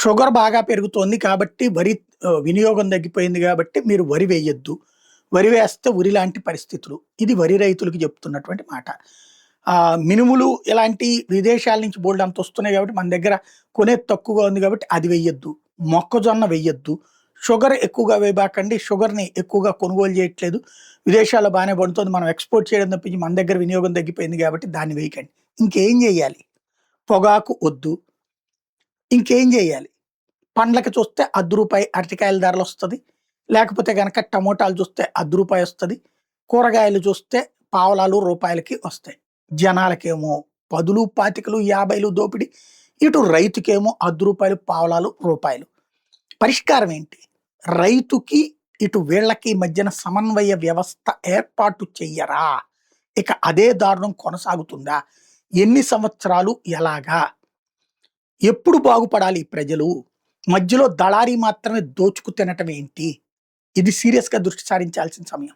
Sugar బాగా పెరుగుతోంది కాబట్టి వరి వినియోగం తగ్గిపోయింది కాబట్టి మీరు వరి వేయొద్దు. వరి వేస్తే ఉరి లాంటి పరిస్థితులు. ఇది వరి రైతులకు చెప్తున్నటువంటి మాట. మినుములు ఇలాంటి విదేశాల నుంచి బోలెడంత వస్తున్నాయి కాబట్టి మన దగ్గర కొనేది తక్కువగా ఉంది కాబట్టి అది వెయ్యొద్దు. మొక్కజొన్న వెయ్యొద్దు. షుగర్ ఎక్కువగా వేయబాకండి. షుగర్‌ని ఎక్కువగా కొనుగోలు చేయట్లేదు. విదేశాల్లో బానే పండుతోంది. మనం ఎక్స్‌పోర్ట్ చేయడం తప్పించి మన దగ్గర వినియోగం తగ్గిపోయింది కాబట్టి దాన్ని వేయకండి. ఇంకేం జేయాలి? పొగాకు వద్దు. ఇంకేం జేయాలి? పండ్లకి చూస్తే రూ. 10 అరటికాయల ధరలొస్తది. లేకపోతే గనక టమోటాలు చూస్తే రూ. 10 వస్తది. కూరగాయలు చూస్తే పావలాలు, రూపాయలకి వస్తాయి. జనాలకేమో పదులు, పాతికలు, 50లు దోపిడీ. ఇటు రైతుకేమో రూ. 10 పావలాలు, రూపాయలు. పరిష్కారం ఏంటి? రైతుకి ఇటు వీళ్ళకి మధ్యన సమన్వయ వ్యవస్థ ఏర్పాటు చెయ్యరా? ఇక అదే దారుణం కొనసాగుతుందా? ఎన్ని సంవత్సరాలు? ఎలాగా? ఎప్పుడు బాగుపడాలి ఈ ప్రజలు? మధ్యలో దళారీ మాత్రమే దోచుకు తినటం ఏంటి? ఇది సీరియస్‌గా దృష్టి సారించాల్సిన సమయం.